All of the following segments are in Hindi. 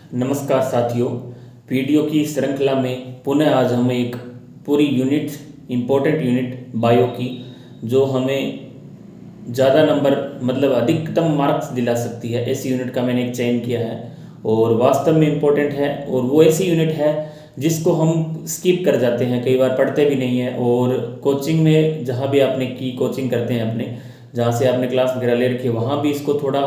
नमस्कार साथियों। वीडियो की श्रृंखला में पुनः आज हम एक पूरी यूनिट, इम्पोर्टेंट यूनिट बायो की, जो हमें ज़्यादा नंबर मतलब अधिकतम मार्क्स दिला सकती है, ऐसी यूनिट का मैंने एक चयन किया है और वास्तव में इम्पोर्टेंट है। और वो ऐसी यूनिट है जिसको हम स्किप कर जाते हैं, कई बार पढ़ते भी नहीं हैं। और कोचिंग में जहाँ भी आपने की कोचिंग करते हैं अपने, जहाँ से आपने क्लास वगैरह ले रखी है, वहाँ भी इसको थोड़ा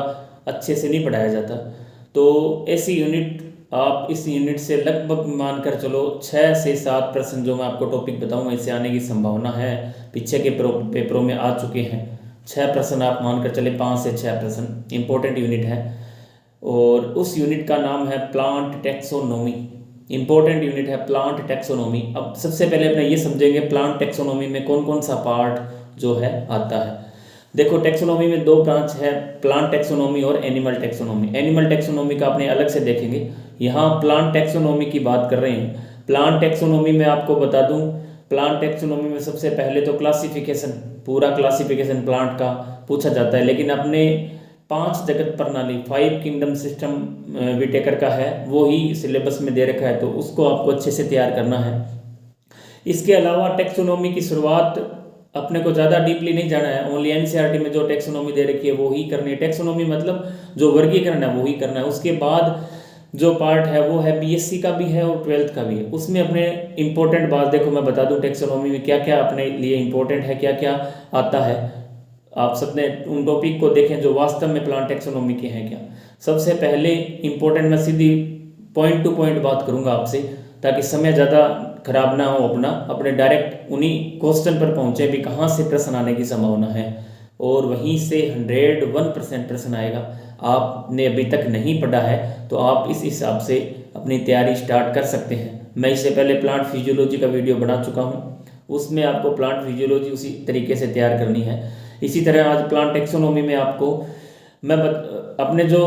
अच्छे से नहीं पढ़ाया जाता। तो ऐसी यूनिट, आप इस यूनिट से लगभग मानकर चलो 6 से 7 प्रश्न जो मैं आपको टॉपिक बताऊंगा इससे आने की संभावना है। पीछे के पेपरों में आ चुके हैं 6 प्रश्न, आप मानकर चले 5 से 6 प्रश्न। इंपॉर्टेंट यूनिट है और उस यूनिट का नाम है प्लांट टेक्सोनोमी। इंपॉर्टेंट यूनिट है प्लांट टेक्सोनोमी। अब सबसे पहले अपने ये समझेंगे प्लांट टेक्सोनोमी में कौन कौन सा पार्ट जो है आता है। देखो, टेक्सोनोमी में दो ब्रांच है, प्लांट टेक्सोनोमी और एनिमल टेक्सोनोमी। एनिमल टेक्सोनोमी का अपने अलग से देखेंगे, यहाँ प्लांट टेक्सोनोमी की बात कर रहे हैं। प्लांट टेक्सोनोमी में आपको बता दूं, प्लांट टेक्सोनोमी में सबसे पहले तो क्लासिफिकेशन, पूरा क्लासिफिकेशन प्लांट का पूछा जाता है। लेकिन अपने 5 जगत प्रणाली, 5 किंगडम सिस्टम विटेकर का है, वो ही सिलेबस में दे रखा है, तो उसको आपको अच्छे से तैयार करना है। इसके अलावा टेक्सोनोमी की शुरुआत अपने को ज़्यादा डीपली नहीं जाना है, ओनली एनसीईआरटी में जो टेक्सोनोमी दे रखी है वो ही करनी है। टेक्सोनोमी मतलब जो वर्गीकरण है वो ही करना है। उसके बाद जो पार्ट है वो है बीएससी का भी है और 12th का भी है। उसमें अपने इंपॉर्टेंट बात देखो, मैं बता दूं टेक्सोनोमी में क्या क्या अपने लिए इंपॉर्टेंट है, क्या क्या आता है। आप सबने उन टॉपिक को देखें जो वास्तव में प्लांट टेक्सोनोमी के हैं क्या। सबसे पहले इंपॉर्टेंट, मैं सीधी पॉइंट टू पॉइंट बात करूंगा आपसे, ताकि समय ज़्यादा खराब ना हो अपना, अपने डायरेक्ट उन्हीं क्वेश्चन पर पहुंचे भी कहाँ से प्रश्न आने की संभावना है, और वहीं से 101% प्रश्न आएगा। आपने अभी तक नहीं पढ़ा है तो आप इस हिसाब से अपनी तैयारी स्टार्ट कर सकते हैं। मैं इससे पहले प्लांट फिजियोलॉजी का वीडियो बना चुका हूँ, उसमें आपको प्लांट फिजियोलॉजी उसी तरीके से तैयार करनी है। इसी तरह आज प्लांट टेक्सोनोमी में आपको अपने जो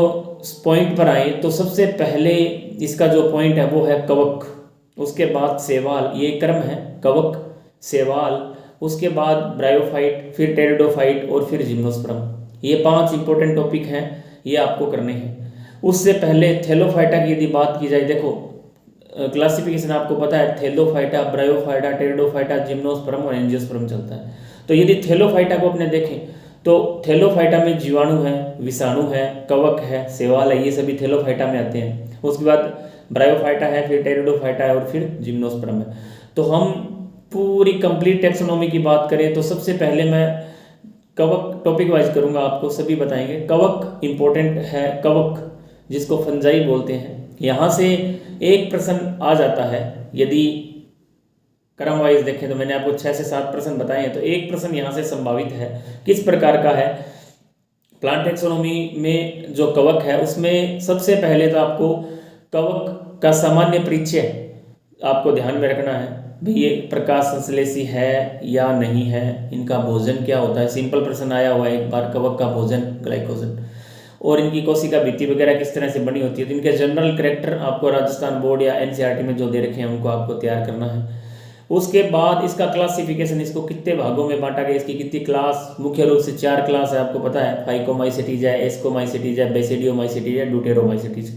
पॉइंट पर आए तो सबसे पहले इसका जो पॉइंट है वो है कवक, उसके बाद सेवाल, ये क्रम है, कवक, सेवाल, उसके बाद ब्रायोफाइट, फिर टेरिडोफाइट और फिर जिम्नोस्पर्म। ये 5 इंपॉर्टेंट टॉपिक हैं, ये आपको करने हैं। उससे पहले थैलोफाइटा की यदि बात की जाए, देखो क्लासिफिकेशन आपको पता है, थैलोफाइटा, ब्रायोफाइटा, टेरिडोफाइटा, जिम्नोस्पर्म और एंजियोस्पर्म चलता है। तो यदि थैलोफाइटा को अपने देखें तो थैलोफाइटा में जीवाणु है, विषाणु है, कवक है, सेवाल है, ये सभी थैलोफाइटा में आते हैं। उसके बाद ब्रायोफाइटा है, फिर टेरिडोफाइटा है और फिर जिम्नोस्पर्म है। तो हम पूरी कंप्लीट टेक्सोनोमी की बात करें तो सबसे पहले मैं कवक टॉपिक वाइज करूंगा, आपको सभी बताएंगे। कवक इंपॉर्टेंट है, कवक जिसको फंजाई बोलते हैं। यहाँ से एक प्रश्न आ जाता है, यदि क्रम वाइज देखें तो मैंने आपको 6 से 7 प्रश्न बताए हैं, तो एक प्रश्न यहाँ से संभावित है। किस प्रकार का है, प्लांट टेक्सोनोमी में जो कवक है उसमें सबसे पहले तो आपको कवक का सामान्य परिचय आपको ध्यान में रखना है। भाई ये प्रकाश संश्लेषी है या नहीं है, इनका भोजन क्या होता है। सिंपल प्रश्न आया हुआ है एक बार, कवक का भोजन ग्लाइकोजन, और इनकी कोशिका भित्ति वगैरह किस तरह से बनी होती है। तो इनके जनरल कैरेक्टर आपको राजस्थान बोर्ड या एनसीईआरटी में जो दे रखे हैं उनको आपको तैयार करना है। उसके बाद इसका क्लासिफिकेशन, इसको कितने भागों में बांटा गया, इसकी कितनी क्लास, मुख्य रूप से 4 क्लास है आपको पता है, फाइकोमाइसेटीज है, एस्कोमाइसेटीज है, बेसिडियोमाइसेटीज है, ड्यूटेरोमाइसेटीज।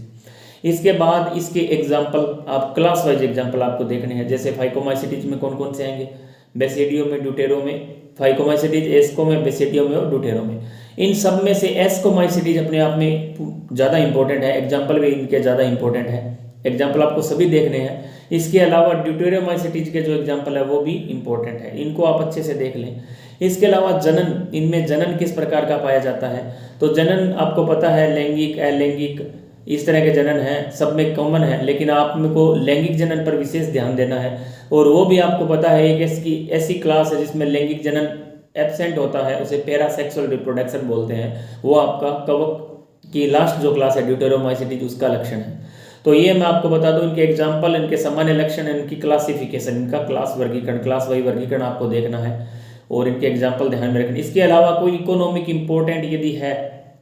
इसके बाद इसके एग्जाम्पल, आप क्लास वाइज एग्जाम्पल आपको देखने हैं। जैसे फाइकोमाइसेटीज में कौन कौन से आएंगे, बेसिडियो में, ड्यूटेरो में, फाइकोमाइसेटीज एस्को में, बेसिडियो में और ड्यूटेरो में। इन सब में से एस्कोमाइसेटीज अपने आप में ज़्यादा इंपॉर्टेंट है, एग्जाम्पल भी इनके ज़्यादा इंपॉर्टेंट है, एग्जाम्पल आपको सभी देखने हैं। इसके अलावा ड्यूटेरोमाइसेटीज के जो एग्जाम्पल है वो भी इंपॉर्टेंट है, इनको आप अच्छे से देख लें। इसके अलावा जनन, इनमें जनन किस प्रकार का पाया जाता है, तो जनन आपको पता है लैंगिक, अलैंगिक, इस तरह के जनन हैं, सब में कॉमन है। लेकिन आपको लैंगिक जनन पर विशेष ध्यान देना है, और वो भी आपको पता है एक ऐसी क्लास है जिसमें लैंगिक जनन एब्सेंट होता है, उसे पैरासेक्सुअल रिप्रोडक्शन बोलते हैं। वो आपका कवक की लास्ट जो क्लास है ड्यूटेरोमाइसेटीज, उसका लक्षण है। तो ये मैं आपको बता दूं, इनके एग्जाम्पल, इनके सामान्य लक्षण, इनकी क्लासिफिकेशन, इनका क्लास वर्गीकरण, क्लास वाई वर्गीकरण आपको देखना है और इनके एग्जाम्पल ध्यान में रखना। इसके अलावा कोई इकोनॉमिक इंपॉर्टेंट यदि है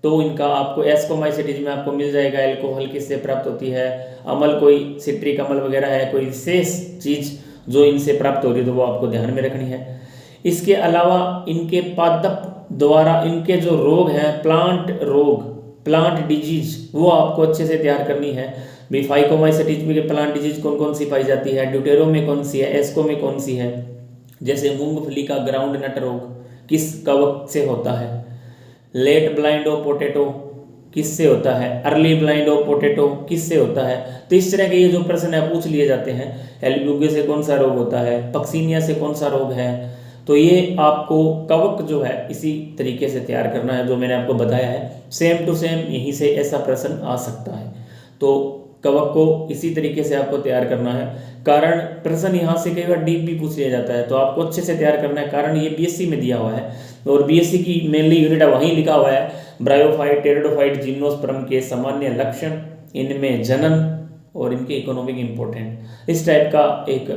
तो इनका आपको एस्कोमाइसेटीज में आपको मिल जाएगा, एल्कोहल किससे प्राप्त होती है, अमल कोई सिट्रिक अमल वगैरह है, कोई विशेष चीज जो इनसे प्राप्त हो रही है तो वो आपको ध्यान में रखनी है। इसके अलावा इनके पादप द्वारा इनके जो रोग हैं, प्लांट रोग, प्लांट डिजीज वो आपको अच्छे से तैयार करनी है। भी फाइकोमाइसेटिस में प्लांट डिजीज कौन कौन सी पाई जाती है, ड्यूटेरो में कौन सी है, एस्को में कौन सी है। जैसे मूंगफली का ग्राउंड नट रोग किस कवक से होता है, लेट ब्लाइंड ऑफ पोटैटो किससे होता है, अर्ली ब्लाइंड ऑफ पोटैटो किससे होता है। तो इस तरह के ये जो प्रश्न है पूछ लिए जाते हैं। एल्ब्यूगे से कौन सा रोग होता है, पक्सीनिया से कौन सा रोग है। तो ये आपको कवक जो है इसी तरीके से तैयार करना है जो मैंने आपको बताया है। सेम टू सेम यहीं से ऐसा प्रश्न आ सकता है। तो कवक को इसी तरीके से आपको तैयार करना है। कारण प्रश्न यहाँ से कई बार डीप भी पूछ लिया जाता है, तो आपको अच्छे से तैयार करना है। कारण ये बीएससी में दिया हुआ है और बीएससी की मेनली यूनिट वहीं लिखा हुआ है, ब्रायोफाइट टेरिडोफाइट जिम्नोस्पर्म के सामान्य लक्षण, इनमें जनन और इनके इकोनॉमिक इम्पोर्टेंट, इस टाइप का एक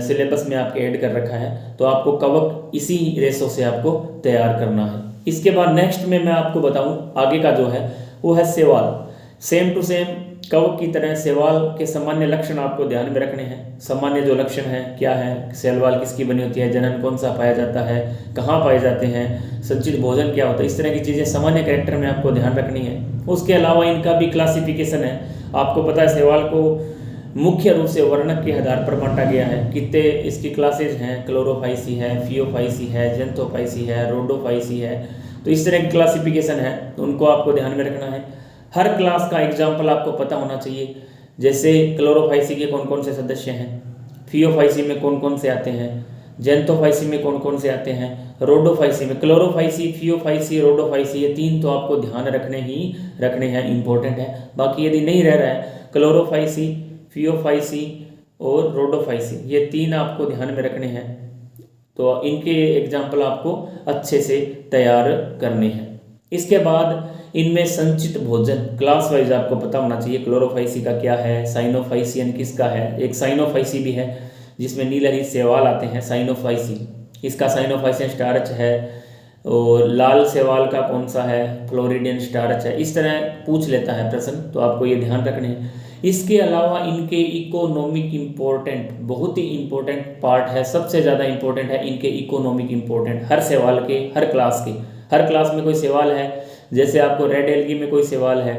सिलेबस में आपके ऐड कर रखा है। तो आपको कवक इसी रेशो से आपको तैयार करना है। इसके बाद नेक्स्ट में मैं आपको बताऊं आगे का जो है वो है सेवाल। सेम टू सेम कवक की तरह सेवाल के सामान्य लक्षण आपको ध्यान में रखने हैं। सामान्य जो लक्षण है क्या है, सेलवाल किसकी बनी होती है, जनन कौन सा पाया जाता है, कहाँ पाए जाते हैं, संचित भोजन क्या होता है, इस तरह की चीज़ें सामान्य कैरेक्टर में आपको ध्यान रखनी है। उसके अलावा इनका भी क्लासिफिकेशन है। आपको पता है सेवाल को मुख्य रूप से वर्णक के आधार पर बांटा गया है। कितने इसकी क्लासेज हैं, क्लोरोफाइसी है, फियोफाइसी है, जेंथोफाइसी है, रोडोफाइसी है। तो इस तरह की क्लासिफिकेशन है, तो उनको आपको ध्यान में रखना है। हर क्लास का एग्जाम्पल आपको पता होना चाहिए। जैसे क्लोरोफाइसी के कौन कौन से सदस्य हैं, फियोफाइसी में कौन कौन से आते हैं, जेंथोफाइसी में कौन कौन से आते हैं, रोडोफाइसी में। क्लोरोफाइसी, फियोफाइसी, रोडोफाइसी ये तीन तो आपको ध्यान रखने हैं, इंपॉर्टेंट है। बाकी यदि नहीं रह रहा है, क्लोरोफाइसी, फियोफाइसी और रोडोफाइसी ये तीन आपको ध्यान में रखने हैं। तो इनके एग्जाम्पल आपको अच्छे से तैयार करने हैं। इसके बाद इनमें संचित भोजन क्लास वाइज आपको पता होना चाहिए। क्लोरोफाइसी का क्या है, साइनोफाइसियन किसका है, एक साइनोफाइसी भी है जिसमें नीलहरित सेवाल आते हैं, साइनोफाइसी, इसका साइनोफाइसियन स्टार्च है। और लाल सेवाल का कौन सा है, फ्लोरिडियन स्टार्च है। इस तरह पूछ लेता है प्रश्न, तो आपको ये ध्यान रखने हैं। इसके अलावा इनके इकोनॉमिक इम्पोर्टेंट, बहुत ही इम्पोर्टेंट पार्ट है, सबसे ज़्यादा इम्पोर्टेंट है इनके इकोनॉमिक इम्पोर्टेंट। हर सेवाल के, हर क्लास में कोई सेवाल है। जैसे आपको रेड एल्गी में कोई सेवाल है,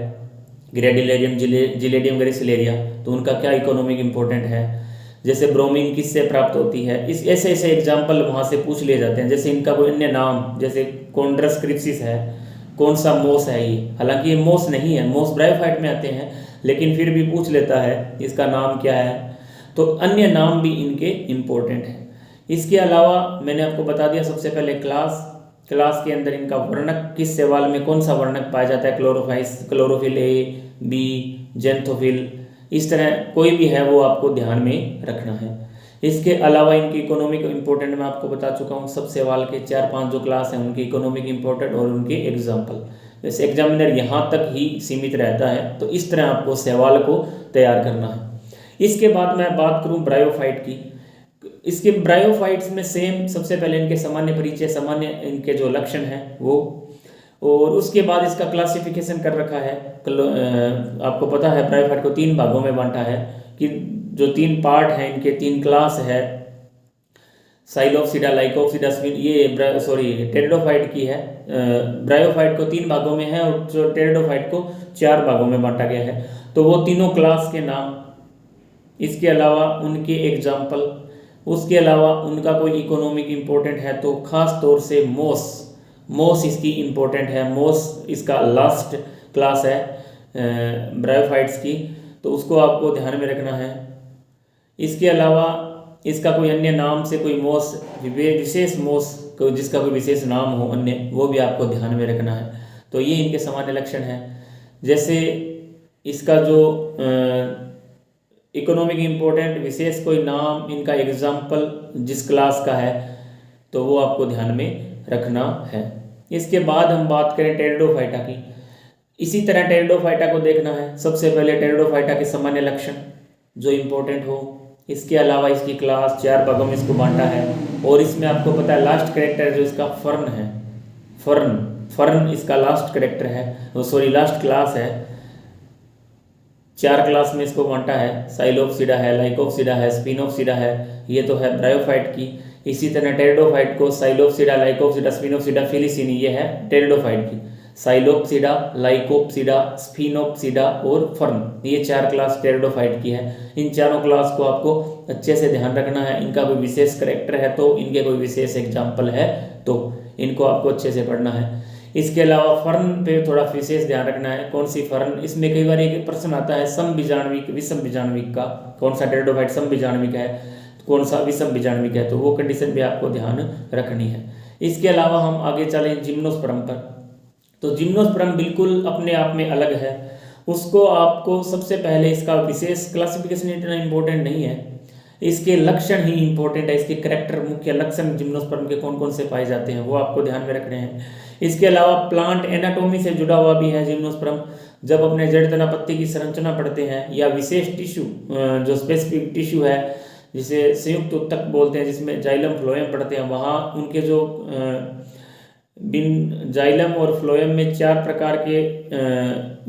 ग्रेडिलेरियम जिलेडियम ग्रेसिलेरिया, तो उनका क्या इकोनॉमिक इम्पोर्टेंट है। जैसे ब्रोमीन किससे प्राप्त होती है, इस ऐसे ऐसे एग्जाम्पल वहाँ से पूछ लिए जाते हैं। जैसे इनका कोई अन्य नाम, जैसे कॉन्ड्रस क्रिप्सिस है, कौन सा मोस है ये, हालांकि ये मोस नहीं है, मोस ब्रायोफाइट में आते हैं, लेकिन फिर भी पूछ लेता है इसका नाम क्या है। तो अन्य नाम भी इनके इम्पोर्टेंट हैं। इसके अलावा मैंने आपको बता दिया सबसे पहले क्लास के अंदर इनका वर्णक, किस सेवाल में कौन सा वर्णक पाया जाता है, क्लोरोफिल ए, बी, जेंथोफिल, इस तरह कोई भी है वो आपको ध्यान में रखना है। इसके अलावा इनकी इकोनॉमिक इम्पोर्टेंट मैं आपको बता चुका हूँ। सब सेवाल के 4-5 जो क्लास हैं उनकी इकोनॉमिक इम्पोर्टेंट और उनके एग्जाम्पल। जैसे एग्जामिनर यहाँ तक ही सीमित रहता है, तो इस तरह आपको सेवाल को तैयार करना है। इसके बाद मैं बात करूँ ब्रायोफाइट की। इसके ब्रायोफाइट्स में सेम, सबसे पहले इनके सामान्य परिचय, सामान्य इनके जो लक्षण हैं वो, और उसके बाद इसका क्लासिफिकेशन कर रखा है। आपको पता है ब्रायोफाइट को 3 भागों में बांटा है, कि जो 3 पार्ट हैं इनके 3 क्लास है, साइलोप्सिडा, लाइकोप्सिडा, ये टेरिडोफाइट की है। ब्रायोफाइट को 3 भागों में है और जो टेरिडोफाइट को 4 भागों में बांटा गया है। तो वो तीनों क्लास के नाम, इसके अलावा उनके एग्जाम्पल, उसके अलावा उनका कोई इकोनॉमिक इम्पोर्टेंट है तो खास तौर से मोस इसकी इम्पोर्टेंट है। मोस इसका लास्ट क्लास है ब्रायोफाइट्स की, तो उसको आपको ध्यान में रखना है। इसके अलावा इसका कोई अन्य नाम से कोई मोस, विशेष मोस जिसका कोई विशेष नाम हो अन्य, वो भी आपको ध्यान में रखना है। तो ये इनके सामान्य लक्षण हैं। जैसे इसका जो इकोनॉमिक इम्पोर्टेंट विशेष कोई नाम, इनका एग्जाम्पल जिस क्लास का है, तो वो आपको ध्यान में रखना है। इसके बाद हम बात करें टेरिडोफाइटा की। इसी तरह टेरिडोफाइटा को देखना है। सबसे पहले टेरिडोफाइटा के सामान्य लक्षण जो इम्पोर्टेंट हो, इसके अलावा इसकी क्लास 4 भागों में इसको बांटा है। और इसमें आपको पता है लास्ट कैरेक्टर जो इसका फर्न है, फर्न इसका लास्ट कैरेक्टर है, लास्ट क्लास है। 4 क्लास में इसको बांटा है, साइलोप्सिडा है, लाइकोप्सिडा है, स्पिनोप्सिडा है, ये तो है ब्रायोफाइट की। इसी तरह टेरिडोफाइट को साइलोप्सिडा, लाइकोप्सिडा, स्पिनोप्सिडा, फिलिसिनी, ये है टेरिडोफाइट की। साइलोप्सिडा, लाइकोप्सिडा, स्फिनोप्सिडा और फर्न। ये 4 क्लास टेरिडोफाइट की है। इन चारों क्लास को आपको अच्छे से ध्यान रखना है। इनका कोई विशेष करेक्टर है तो, इनके कोई विशेष एग्जाम्पल है तो इनको आपको अच्छे से पढ़ना है। इसके अलावा फर्न पे थोड़ा विशेष ध्यान रखना है। कौन सी फर्न, इसमें कई बार एक प्रश्न आता है समबीजाणविक विषम बीजाणविक का, कौन सा टेरिडोफाइट समबीजाणविक है, कौन सा विषम बीजाणविक है, तो वो कंडीशन भी आपको ध्यान रखनी है। इसके अलावा हम आगे चलें जिम्नोस्पर्म पर। तो जिम्नोस्पर्म बिल्कुल अपने आप में अलग है। उसको आपको सबसे पहले, इसका विशेष क्लासिफिकेशन इतना इम्पोर्टेंट नहीं है, इसके लक्षण ही इम्पोर्टेंट है। इसके करेक्टर, मुख्य लक्षण जिम्नोस्पर्म के कौन कौन से पाए जाते हैं वो आपको ध्यान में रखने हैं। इसके अलावा प्लांट एनाटोमी से जुड़ा हुआ भी है जिम्नोस्पर्म। जब अपने जड़ तना पत्ती की संरचना पढ़ते हैं या विशेष टिश्यू, जो स्पेसिफिक टिश्यू है जिसे संयुक्त उत्तक बोलते हैं, जिसमें जाइलम फ्लोएम पढ़ते हैं, वहाँ उनके जो बिन जाइलम और फ्लोएम में 4 प्रकार के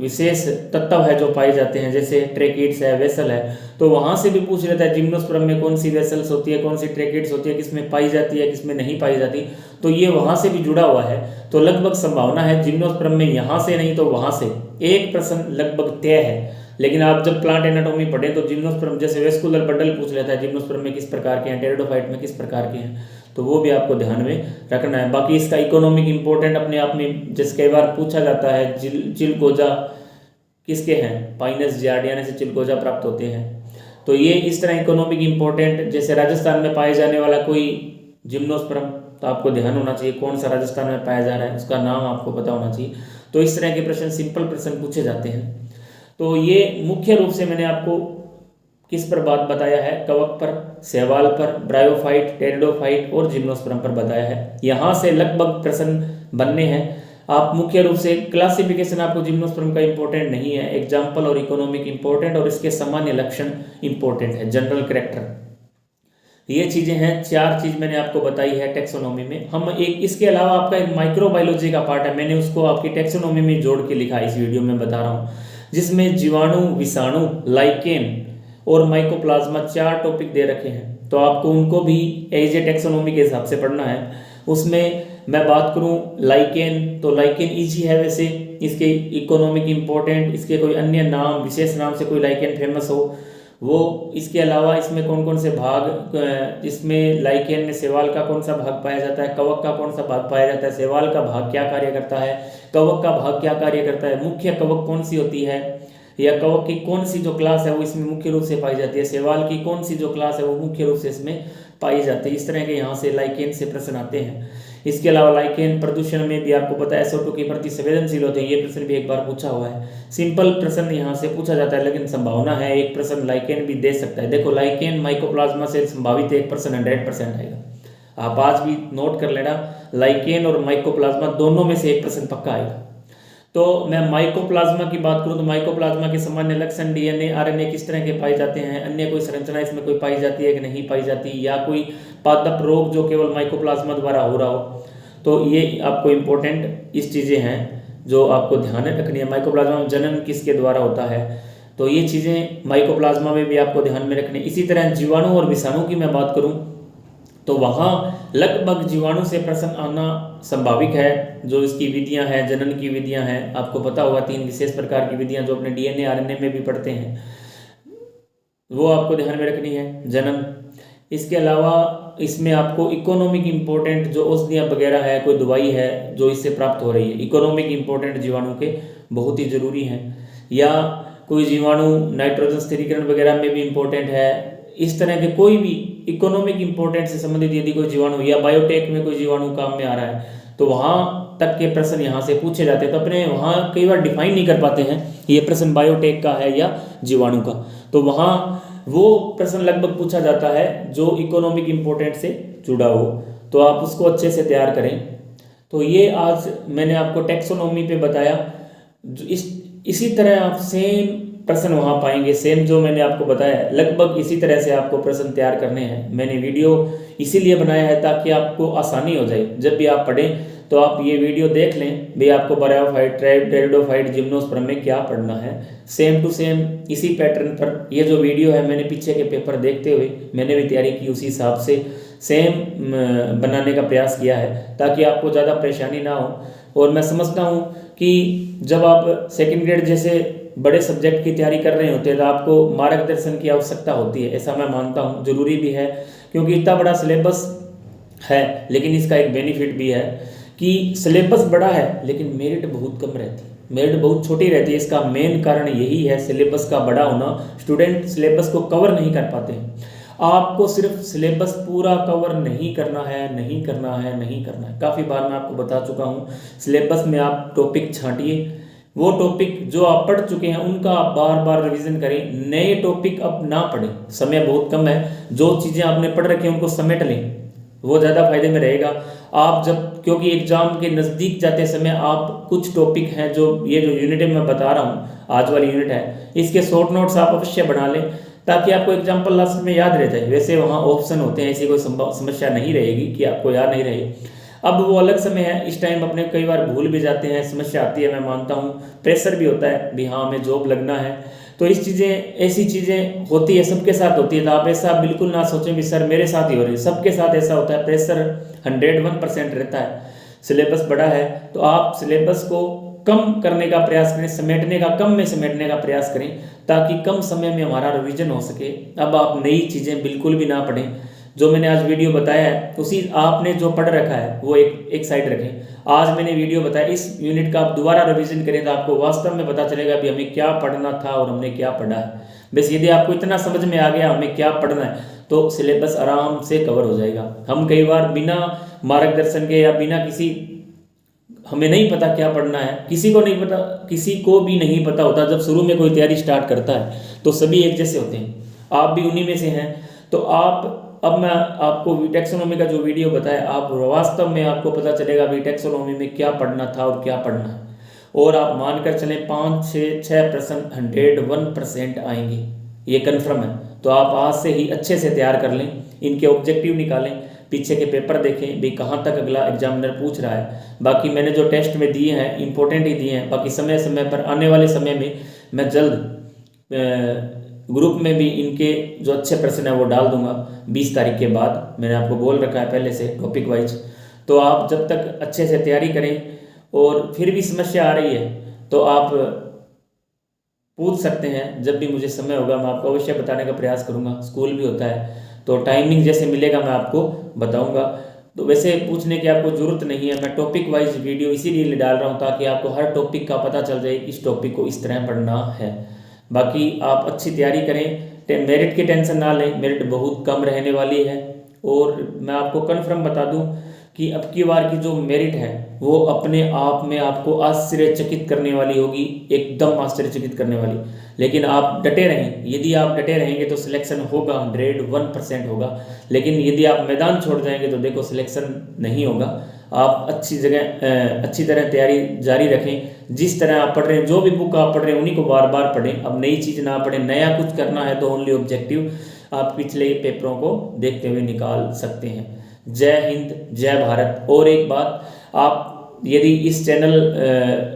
विशेष तत्व है जो पाए जाते हैं, जैसे ट्रेकिड्स है, वेसल है। तो वहाँ से भी पूछ लेता है जिम्नोस्पर्म में कौन सी वेसल्स होती है, कौन सी ट्रेकिड्स होती है, किसमें पाई जाती है, किसमें नहीं पाई जाती। तो ये वहाँ से भी जुड़ा हुआ है। तो लगभग संभावना है जिम्नोस्पर्म में यहाँ से नहीं तो वहाँ से एक प्रश्न लगभग तय है। लेकिन आप जब प्लांट एनाटोमी पढ़ें तो जिम्नोस्पर्म, जैसे वेस्कुलर बंडल पूछ लेता है जिम्नोस्पर्म में किस प्रकार के हैं, टेरिडोफाइट में किस प्रकार के हैं, तो वो भी आपको ध्यान में रखना है। बाकी इसका इकोनॉमिक इंपॉर्टेंट अपने आप में, जैसे कई बार पूछा जाता है चिलगोजा किसके हैं, पाइनस जियार्डियाना से चिलगोजा प्राप्त होते हैं। तो ये इस तरह इकोनॉमिक इंपॉर्टेंट, जैसे राजस्थान में पाए जाने वाला कोई जिम्नोस्पर्म, तो आपको ध्यान होना चाहिए कौन सा राजस्थान में पाया जा रहा है, उसका नाम आपको पता होना चाहिए। तो इस तरह के प्रश्न, सिंपल प्रश्न पूछे जाते हैं। तो ये मुख्य रूप से मैंने आपको किस पर बात बताया है, कवक पर, शैवाल पर, ब्रायोफाइट, टेरिडोफाइट और जिम्नोस्पर्म पर बताया है। यहाँ से लगभग प्रश्न बनने हैं। आप मुख्य रूप से क्लासिफिकेशन आपको जिम्नोस्पर्म का इंपॉर्टेंट नहीं है, एग्जाम्पल और इकोनॉमिक इंपॉर्टेंट और इसके सामान्य लक्षण इंपॉर्टेंट है, जनरल कैरेक्टर। ये चीजें हैं, 4 चीज मैंने आपको बताई है टेक्सोनॉमी में। हम एक, इसके अलावा आपका एक माइक्रोबायोलॉजी का पार्ट है, मैंने उसको आपकी टेक्सोनॉमी में जोड़ के लिखा है, इस वीडियो में बता रहा हूँ, जिसमें जीवाणु, विषाणु, लाइकेन और माइकोप्लाज्मा 4 टॉपिक दे रखे हैं। तो आपको उनको भी एज ए टेक्सोनॉमी के हिसाब से पढ़ना है। उसमें मैं बात करूं लाइकेन, तो लाइकेन इजी है वैसे, इसके इकोनॉमिक इंपॉर्टेंट, इसके कोई अन्य नाम, विशेष नाम से कोई लाइकेन फेमस हो वो। इसके अलावा इसमें कौन कौन से भाग, इसमें लाइकेन में शैवाल का कौन सा भाग पाया जाता है, कवक का कौन सा भाग पाया जाता है, शैवाल का भाग क्या कार्य करता है, कवक का भाग क्या कार्य करता है, मुख्य कवक कौन सी होती है, या कवक की कौन सी जो क्लास है वो इसमें मुख्य रूप से पाई जाती है, शैवाल की कौन सी जो क्लास है वो मुख्य रूप से इसमें पाई जाती है। इस तरह के यहाँ से लाइकेन से प्रश्न आते हैं। इसके अलावा लाइकेन प्रदूषण में भी आपको पता है SO2 के प्रति संवेदनशील होते हैं, ये प्रश्न भी एक बार पूछा हुआ है। सिंपल प्रश्न यहाँ से पूछा जाता है, लेकिन संभावना है एक प्रश्न लाइकेन भी दे सकता है। देखो लाइकेन माइकोप्लाज्मा से संभावित एक प्रश्न 100% आएगा, आप आज भी नोट कर लेना, लाइकेन और माइकोप्लाज्मा दोनों में से एक प्रश्न पक्का आएगा। तो मैं माइकोप्लाज्मा की बात करूं तो माइकोप्लाज्मा के सामान्य लक्षण, DNA, RNA किस तरह के पाए जाते हैं, अन्य कोई संरचना इसमें कोई पाई जाती है कि नहीं पाई जाती, या कोई पादप रोग जो केवल माइकोप्लाज्मा द्वारा हो रहा हो, तो ये आपको इम्पोर्टेंट इस चीज़ें हैं जो आपको ध्यान रखनी है। माइकोप्लाज्मा में जनन किसके द्वारा होता है, तो ये चीज़ें माइकोप्लाज्मा में भी आपको ध्यान में रखनी है। इसी तरह जीवाणु और विषाणु की मैं बात करूँ तो वहाँ लगभग जीवाणु से प्रश्न आना संभाविक है। जो इसकी विधियां हैं, जनन की विधियां हैं, आपको पता होगा 3 विशेष प्रकार की विधियां जो अपने DNA RNA में भी पढ़ते हैं, वो आपको ध्यान में रखनी है, जनन। इसके अलावा इसमें आपको इकोनॉमिक इंपॉर्टेंट जो औषधियाँ वगैरह है, कोई दवाई है जो इससे प्राप्त हो रही है, इकोनॉमिक इंपॉर्टेंट जीवाणु के बहुत ही जरूरी हैं। या कोई जीवाणु नाइट्रोजन स्थिरीकरण वगैरह में भी इम्पोर्टेंट है। इस तरह के कोई भी इकोनॉमिक इंपॉर्टेंट से संबंधित यदि कोई जीवाणु या बायोटेक में कोई जीवाणु काम में आ रहा है तो वहाँ तक के प्रश्न यहाँ से पूछे जाते हैं। तो अपने वहाँ कई बार डिफाइन नहीं कर पाते हैं ये प्रश्न बायोटेक का है या जीवाणु का, तो वहाँ वो प्रश्न लगभग पूछा जाता है जो इकोनॉमिक इंपॉर्टेंट से जुड़ा हो, तो आप उसको अच्छे से तैयार करें। तो ये आज मैंने आपको टेक्सोनॉमी पे बताया। इसी तरह आप सेम प्रश्न वहाँ पाएंगे, सेम जो मैंने आपको बताया लगभग इसी तरह से आपको प्रश्न तैयार करने हैं। मैंने वीडियो इसीलिए बनाया है ताकि आपको आसानी हो जाए, जब भी आप पढ़ें तो आप ये वीडियो देख लें भाई आपको ब्रायोफाइट, टेरिडोफाइट, जिम्नोस्पर्म में क्या पढ़ना है। सेम टू सेम इसी पैटर्न पर ये जो वीडियो है मैंने पीछे के पेपर देखते हुए मैंने भी तैयारी की, उसी हिसाब से सेम बनाने का प्रयास किया है ताकि आपको ज़्यादा परेशानी ना हो। और मैं समझता हूँ कि जब आप सेकंड ग्रेड जैसे बड़े सब्जेक्ट की तैयारी कर रहे होते हैं तो आपको मार्गदर्शन की आवश्यकता होती है, ऐसा मैं मानता हूँ, ज़रूरी भी है। क्योंकि इतना बड़ा सिलेबस है, लेकिन इसका एक बेनिफिट भी है कि सिलेबस बड़ा है लेकिन मेरिट बहुत कम रहती है, मेरिट बहुत छोटी रहती है। इसका मेन कारण यही है, सिलेबस का बड़ा होना। स्टूडेंट सिलेबस को कवर नहीं कर पाते हैं। आपको सिर्फ सिलेबस पूरा कवर नहीं करना है, नहीं करना है, नहीं करना है। काफ़ी बार मैं आपको बता चुका हूँ, सिलेबस में आप टॉपिक छांटिए, वो टॉपिक जो आप पढ़ चुके हैं उनका आप बार बार रिवीजन करें, नए टॉपिक अब ना पढ़ें। समय बहुत कम है, जो चीज़ें आपने पढ़ रखी हैं उनको समेट लें, वो ज़्यादा फायदे में रहेगा। आप जब, क्योंकि एग्जाम के नज़दीक जाते समय आप कुछ टॉपिक हैं जो ये जो यूनिट मैं बता रहा हूँ, आज वाली यूनिट है, इसके शॉर्ट नोट्स आप अवश्य बना लें ताकि आपको एग्जाम्पल लास्ट में याद रह जाए। वैसे वहाँ ऑप्शन होते हैं, ऐसी कोई समस्या नहीं रहेगी कि आपको याद नहीं रहे। अब वो अलग समय है, इस टाइम अपने कई बार भूल भी जाते हैं, समस्या आती है, मैं मानता हूँ। प्रेशर भी होता है भी हाँ हमें जॉब लगना है, तो इस चीज़ें, ऐसी चीज़ें होती है, सबके साथ होती है। तो आप ऐसा बिल्कुल ना सोचें कि सर मेरे साथ ही हो रही है, सबके साथ ऐसा होता है। प्रेशर 101% रहता है। सिलेबस बड़ा है तो आप सिलेबस को कम करने का प्रयास करें, समेटने का, कम में समेटने का प्रयास करें ताकि कम समय में हमारा रिवीजन हो सके। अब आप नई चीज़ें बिल्कुल भी ना पढ़ें। जो मैंने आज वीडियो बताया है उसी आपने जो पढ़ रखा है वो एक साइड रखें। आज मैंने वीडियो बताया, इस यूनिट का आप दोबारा रिवीजन करें तो आपको वास्तव में पता चलेगा कि हमें क्या पढ़ना था और हमने क्या पढ़ा है। बस यदि आपको इतना समझ में आ गया हमें क्या पढ़ना है तो सिलेबस आराम से कवर हो जाएगा। हम कई बार बिना मार्गदर्शन के या बिना किसी, हमें नहीं पता क्या पढ़ना है, किसी को नहीं पता, किसी को भी नहीं पता होता। जब शुरू में कोई तैयारी स्टार्ट करता है तो सभी एक जैसे होते हैं, आप भी उन्हीं में से हैं। तो आप, अब मैं आपको टैक्सोनॉमी का जो वीडियो बताया, आप वास्तव में आपको पता चलेगा भी टैक्सोनॉमी में क्या पढ़ना था और क्या पढ़ना है। और आप मानकर चलें 5-6 प्रश्न 101% आएंगे, ये कन्फर्म है। तो आप आज से ही अच्छे से तैयार कर लें, इनके ऑब्जेक्टिव निकालें, पीछे के पेपर देखें भी कहाँ तक अगला एग्जामिनर पूछ रहा है। बाकी मैंने जो टेस्ट में दिए हैं इंपॉर्टेंट ही दिए हैं। बाकी समय समय पर, आने वाले समय में मैं जल्द ग्रुप में भी इनके जो अच्छे प्रश्न है वो डाल दूंगा 20 तारीख के बाद। मैंने आपको बोल रखा है पहले से टॉपिक वाइज। तो आप जब तक अच्छे से तैयारी करें और फिर भी समस्या आ रही है तो आप पूछ सकते हैं, जब भी मुझे समय होगा मैं आपको अवश्य बताने का प्रयास करूंगा। स्कूल भी होता है तो टाइमिंग जैसे मिलेगा मैं आपको बताऊंगा। तो वैसे पूछने की आपको ज़रूरत नहीं है, मैं टॉपिक वाइज वीडियो इसीलिए डाल रहा हूँ ताकि आपको हर टॉपिक का पता चल जाए, इस टॉपिक को इस तरह पढ़ना है। बाकी आप अच्छी तैयारी करें, मेरिट की टेंशन ना लें, मेरिट बहुत कम रहने वाली है। और मैं आपको कन्फर्म बता दूं कि अब की बार की जो मेरिट है वो अपने आप में आपको आश्चर्यचकित करने वाली होगी, एकदम आश्चर्यचकित करने वाली। लेकिन आप डटे रहें, यदि आप डटे रहेंगे तो सिलेक्शन होगा, 101% होगा। लेकिन यदि आप मैदान छोड़ जाएंगे तो देखो सिलेक्शन नहीं होगा। आप अच्छी जगह, अच्छी तरह तैयारी जारी रखें। जिस तरह आप पढ़ रहे हैं, जो भी बुक आप पढ़ रहे हैं उन्हीं को बार बार पढ़ें। अब नई चीज़ ना पढ़ें, नया कुछ करना है तो ओनली ऑब्जेक्टिव आप पिछले पेपरों को देखते हुए निकाल सकते हैं। जय हिंद, जय भारत। और एक बात, आप यदि इस channel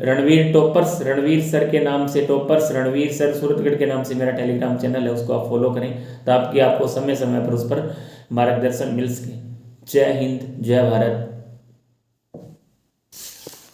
Ranveer toppers, Ranveer sir के नाम से, टॉपर्स रणवीर सर सूरतगढ़ के नाम से मेरा टेलीग्राम चैनल है, उसको आप फॉलो करें ताकि आपको समय समय पर उस पर मार्गदर्शन मिल सके। जय हिंद, जय भारत।